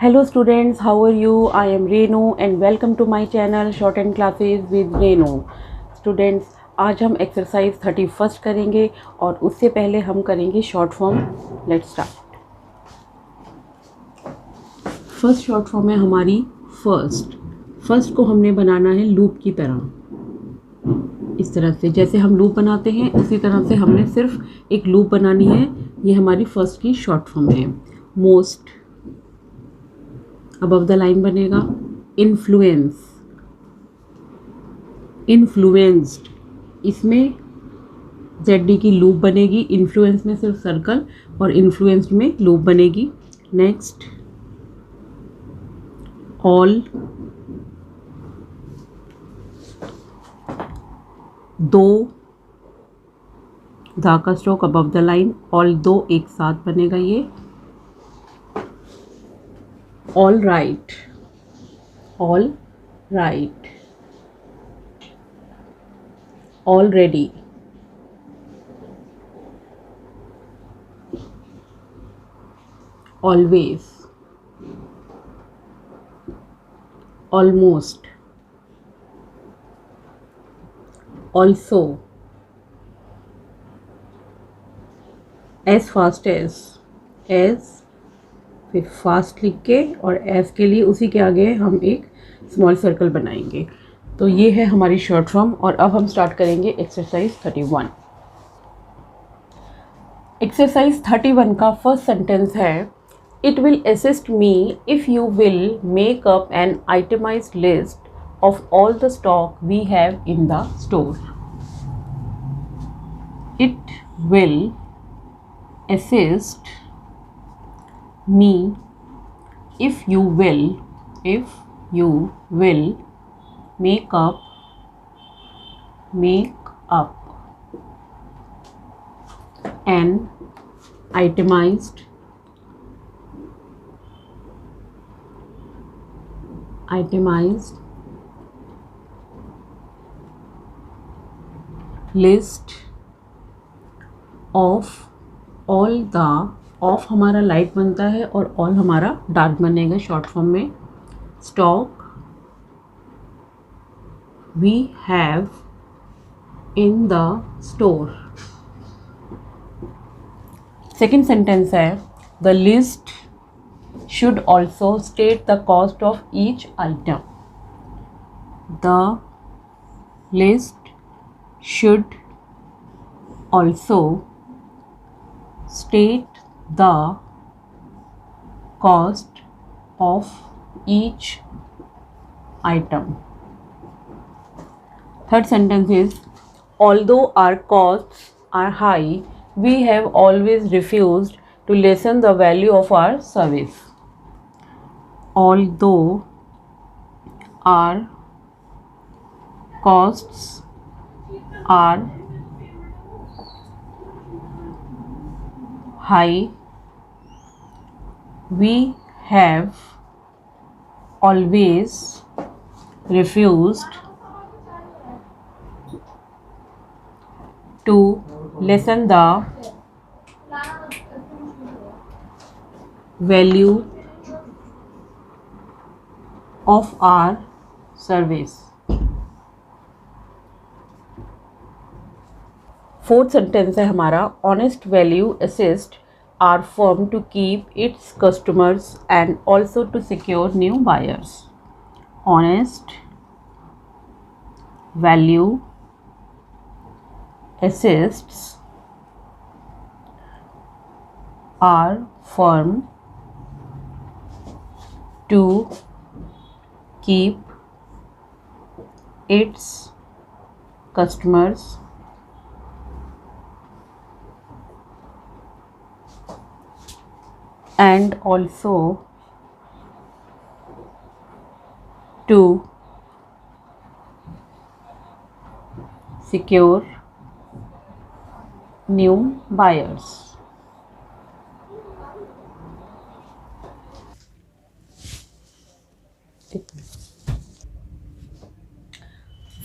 Hello students, how are you? I am Renu and welcome to my channel Short and Classes with Renu. Students, आज हम exercise 31 करेंगे और उससे पहले हम करेंगे short form. Let's start. First short form है हमारी फर्स्ट को हमने बनाना है लूप की तरह. इस तरह से जैसे हम लूप बनाते हैं उसी तरह से हमने सिर्फ एक लूप बनानी है. ये हमारी फर्स्ट की शॉर्ट फॉर्म है. मोस्ट अबव द लाइन बनेगा. इन्फ्लुएंस्ड इसमें जेड की लूप बनेगी. इन्फ्लुएंस में सिर्फ सर्कल और इन्फ्लुएंस्ड में लूप बनेगी. नेक्स्ट ऑल दो धा का stroke above the line. All दो एक साथ बनेगा ये. All right already always almost also as fast as फिर फास्ट लिख के और एस के लिए उसी के आगे हम एक स्मॉल सर्कल बनाएंगे. तो ये है हमारी शॉर्ट फॉर्म. और अब हम स्टार्ट करेंगे एक्सरसाइज 31. एक्सरसाइज 31 का फर्स्ट सेंटेंस है it will assist me if you will make up an itemised list of all the stock we have in the store. इट विल assist me if you will make up an itemized list of all the. Of हमारा light बनता है और all हमारा dark बनेगा short form में. Stock we have in the store. Second sentence है the list should also state the cost of each item. The list should also state the cost of each item. Third sentence is although our costs are high, we have always refused to lessen the value of our service. Although our costs are high, we have always refused to lessen the value of our service. Fourth sentence है हमारा honest value assist our firm to keep its customers and also to secure new buyers. Honest value assists our firm to keep its customers and also to secure new buyers.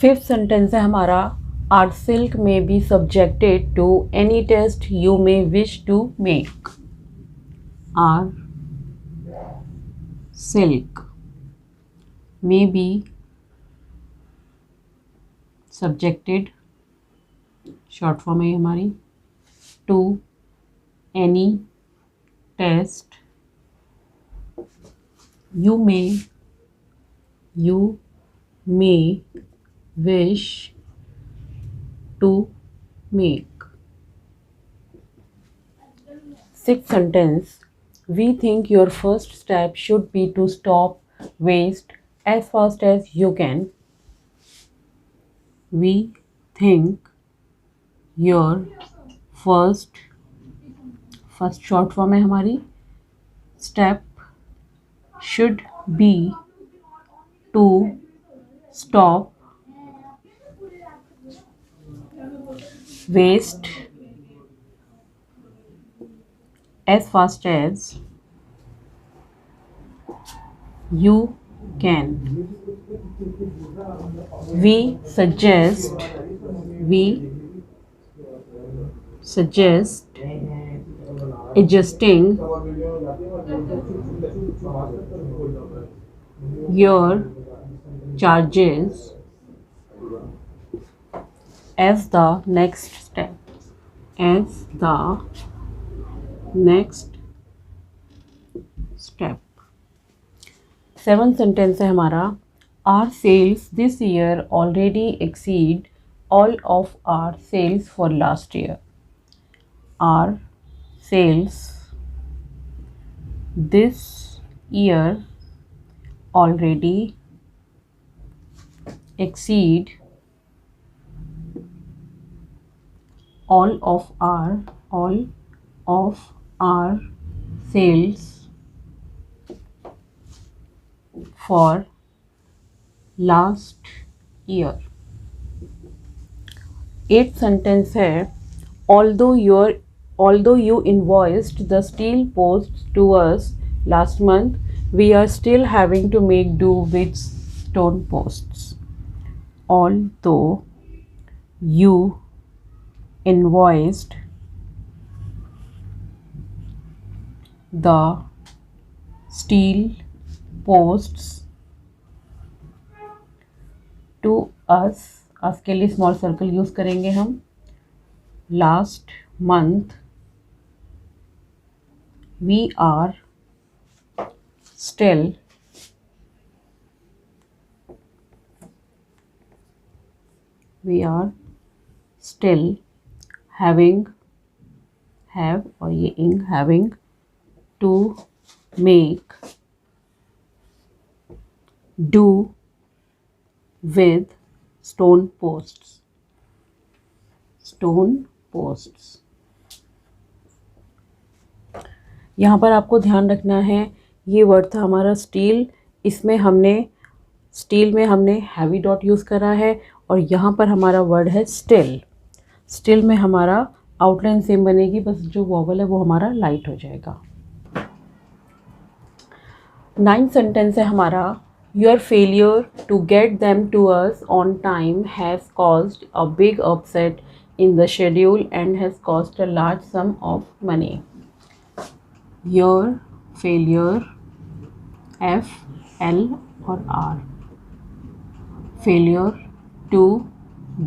Fifth sentence है हमारा our silk may be subjected to any test you may wish to make. Our silk may be subjected, short form है हमारी, to any test. You may wish to make. Sixth sentence. We think your first step should be to stop waste as fast as you can. We think your first short form है हमारी, step should be to stop waste as fast as you can. We suggest adjusting your charges as the next step. Seventh sentence है हमारा, our sales this year already exceed all of our sales for last year. Our sales this year already exceed all of our sales for last year. Eighth sentence है, although you invoiced the steel posts to us last month, we are still having to make do with stone posts. Although you invoiced the steel posts to us के लिए small circle use करेंगे हम, last month, we are still having to make do with stone posts. यहाँ पर आपको ध्यान रखना है, ये वर्ड था हमारा स्टील, इसमें हमने स्टील में हमने हैवी डॉट यूज़ करा है, और यहाँ पर हमारा वर्ड है स्टिल में हमारा आउटलाइन सेम बनेगी, बस जो वॉवल है वो हमारा लाइट हो जाएगा। 9th सेंटेंस है हमारा, your failure to get them to us on time has caused a big upset in the schedule and has cost a large sum of money. Your failure, FL और R, failure to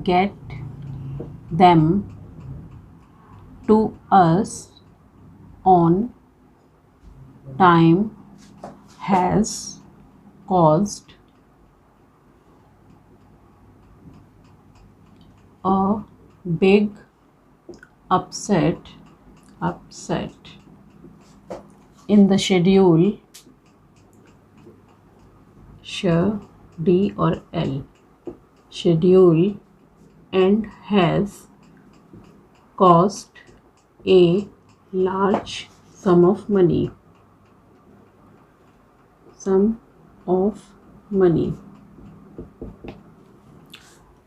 get them to us on time has caused a big upset in the schedule, D और L, schedule, and has cost a large sum of money.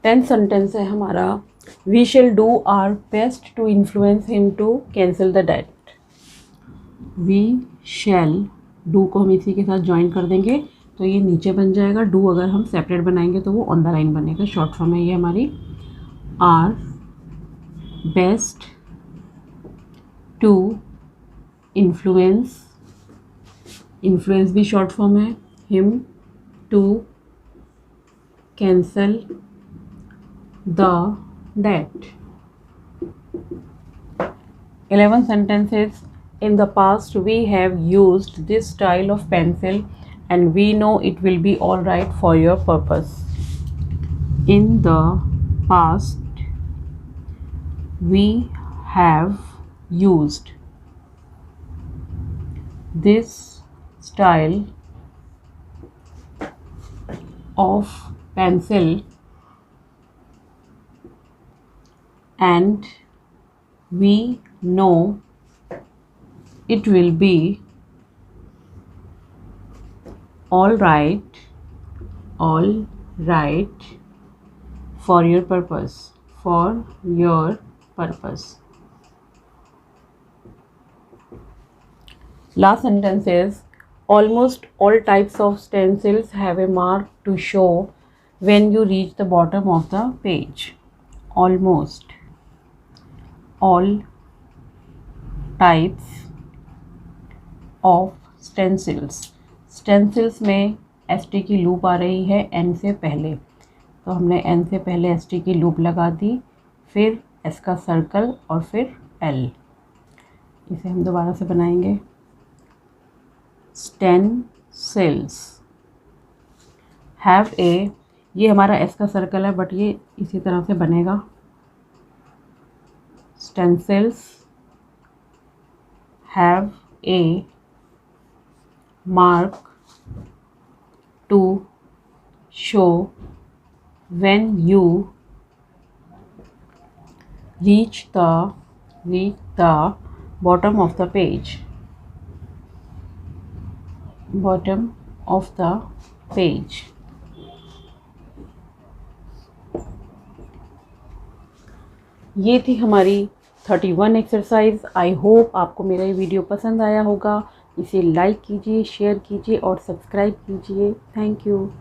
10th sentence है हमारा, we shall do our best to influence him to cancel the debt. we shall do को हम इसी के साथ join कर देंगे तो ये नीचे बन जाएगा, डू अगर हम सेपरेट बनाएंगे तो वो ऑन द लाइन बनेगा। शॉर्ट फॉर्म है ये हमारी, our best to influence influence भी शॉर्ट फॉर्म है, him, to, cancel, the, that. 11 sentences. In the past we have used this style of pencil and we know it will be all right for your purpose. In the past we have used this style of pencil and we know it will be all right for your purpose, Last sentence is, almost all types of stencils have a mark to show when you reach the bottom of the page. Almost all types of stencils में ST की loop आ रही है N से पहले, तो हमने N से पहले ST की लूप लगा दी, फिर S का सर्कल और फिर L। इसे हम दोबारा से बनाएंगे। stencils have a, ये हमारा S का सर्कल है बट ये इसी तरह से बनेगा। stencils have a mark to show when you reach the bottom of the page. ये थी हमारी 31 एक्सरसाइज। आई होप आपको मेरा ये वीडियो पसंद आया होगा। इसे लाइक कीजिए, शेयर कीजिए और सब्सक्राइब कीजिए। Thank you.